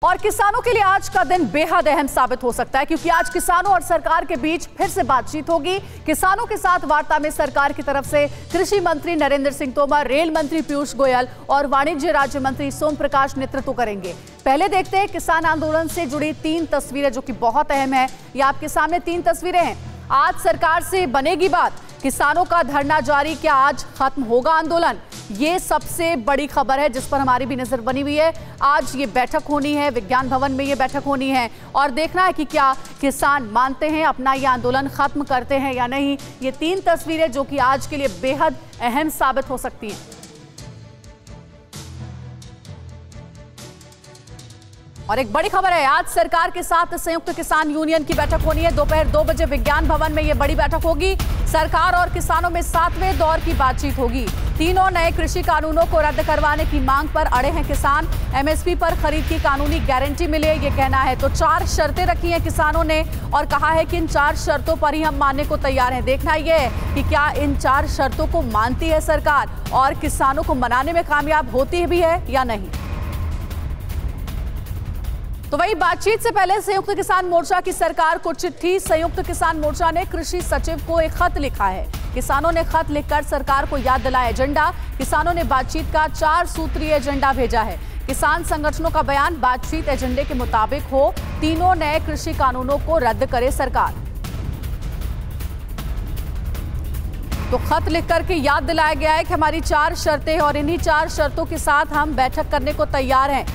और किसानों के लिए आज का दिन बेहद अहम साबित हो सकता है, क्योंकि आज किसानों और सरकार के बीच फिर से बातचीत होगी। किसानों के साथ वार्ता में सरकार की तरफ से कृषि मंत्री नरेंद्र सिंह तोमर, रेल मंत्री पीयूष गोयल और वाणिज्य राज्य मंत्री सोम प्रकाश नेतृत्व करेंगे। पहले देखते हैं किसान आंदोलन से जुड़ी 3 तस्वीरें, जो कि बहुत अहम है। ये आपके सामने 3 तस्वीरें हैं। आज सरकार से बनेगी बात, किसानों का धरना जारी, क्या आज खत्म होगा आंदोलन? ये सबसे बड़ी खबर है जिस पर हमारी भी नजर बनी हुई है। आज ये बैठक होनी है, विज्ञान भवन में ये बैठक होनी है और देखना है कि क्या किसान मानते हैं, अपना ये आंदोलन खत्म करते हैं या नहीं। ये 3 तस्वीरें जो कि आज के लिए बेहद अहम साबित हो सकती हैं। और एक बड़ी खबर है, आज सरकार के साथ संयुक्त किसान यूनियन की बैठक होनी है। दोपहर 2 बजे विज्ञान भवन में यह बड़ी बैठक होगी। सरकार और किसानों में 7वें दौर की बातचीत होगी। तीनों नए कृषि कानूनों को रद्द करवाने की मांग पर अड़े हैं किसान। एमएसपी पर खरीद की कानूनी गारंटी मिले, ये कहना है। तो 4 शर्तें रखी हैं किसानों ने और कहा है कि इन 4 शर्तों पर ही हम मानने को तैयार हैं। देखना यह है कि क्या इन 4 शर्तों को मानती है सरकार और किसानों को मनाने में कामयाब होती भी है या नहीं। तो वही बातचीत से पहले संयुक्त किसान मोर्चा की सरकार को चिट्ठी। संयुक्त किसान मोर्चा ने कृषि सचिव को एक खत लिखा है। किसानों ने खत लिखकर सरकार को याद दिलाया एजेंडा। किसानों ने बातचीत का 4 सूत्रीय एजेंडा भेजा है। किसान संगठनों का बयान, बातचीत एजेंडे के मुताबिक हो, तीनों नए कृषि कानूनों को रद्द करे सरकार। तो खत लिख करके याद दिलाया गया है कि हमारी 4 शर्तें और इन्हीं 4 शर्तों के साथ हम बैठक करने को तैयार हैं।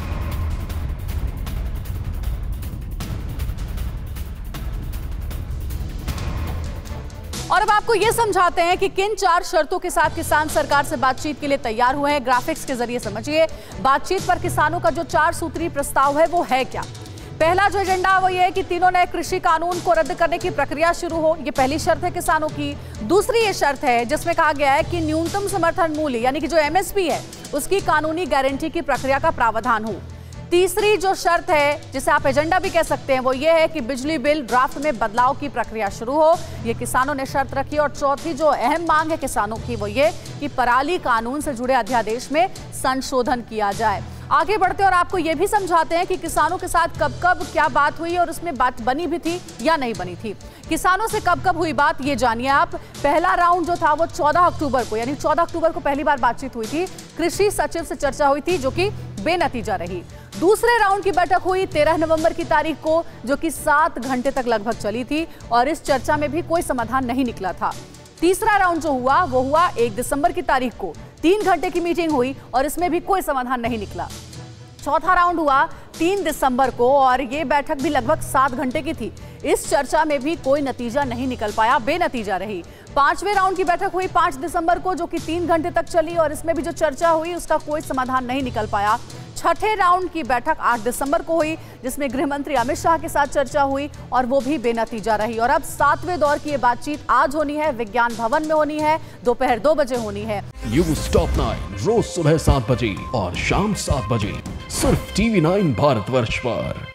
और अब आपको यह समझाते हैं कि किन 4 शर्तों के साथ किसान सरकार से बातचीत के लिए तैयार हुए हैं। ग्राफिक्स के जरिए समझिए बातचीत पर किसानों का जो 4 सूत्री प्रस्ताव है वो है क्या। पहला जो एजेंडा वो ये है कि तीनों नए कृषि कानून को रद्द करने की प्रक्रिया शुरू हो। ये पहली शर्त है किसानों की। दूसरी ये शर्त है जिसमें कहा गया है कि न्यूनतम समर्थन मूल्य यानी कि जो एमएसपी है उसकी कानूनी गारंटी की प्रक्रिया का प्रावधान हो। तीसरी जो शर्त है, जिसे आप एजेंडा भी कह सकते हैं, वो ये है कि बिजली बिल ड्राफ्ट में बदलाव की प्रक्रिया शुरू हो। ये किसानों ने शर्त रखी। और चौथी जो अहम मांग है किसानों की वो ये कि पराली कानून से जुड़े अध्यादेश में संशोधन किया जाए। आगे बढ़ते और आपको ये भी समझाते हैं कि किसानों के साथ कब कब क्या बात हुई और उसमें बात बनी भी थी या नहीं बनी थी। किसानों से कब कब हुई बात, ये जानिए आप। पहला राउंड जो था वो 14 अक्टूबर को, यानी 14 अक्टूबर को पहली बार बातचीत हुई थी। कृषि सचिव से चर्चा हुई थी जो कि बेनतीजा रही। दूसरे राउंड की बैठक हुई 13 नवंबर की तारीख को, जो कि 7 घंटे तक लगभग चली थी और इस चर्चा में भी कोई समाधान नहीं निकला था। तीसरा राउंड जो हुआ वो हुआ 1 दिसंबर की तारीख को। 3 घंटे की मीटिंग हुई और इसमें भी कोई समाधान नहीं निकला। चौथा राउंड हुआ 3 दिसंबर को और ये बैठक भी लगभग 7 घंटे की थी। इस चर्चा में भी कोई नतीजा नहीं निकल पाया, बेनतीजा रही। 5वें राउंड की बैठक हुई 5 दिसंबर को, जो कि 3 घंटे तक चली और इसमें भी जो चर्चा हुई उसका कोई समाधान नहीं निकल पाया। 6ठे राउंड की बैठक 8 दिसंबर को हुई, जिसमें गृह मंत्री अमित शाह के साथ चर्चा हुई और वो भी बेनतीजा रही। और अब 7वें दौर की ये बातचीत आज होनी है, विज्ञान भवन में होनी है, दोपहर 2 बजे होनी है। न्यूज़ टॉप 9 रोज सुबह 7 बजे और शाम 7 बजे सिर्फ TV9 भारतवर्ष पर।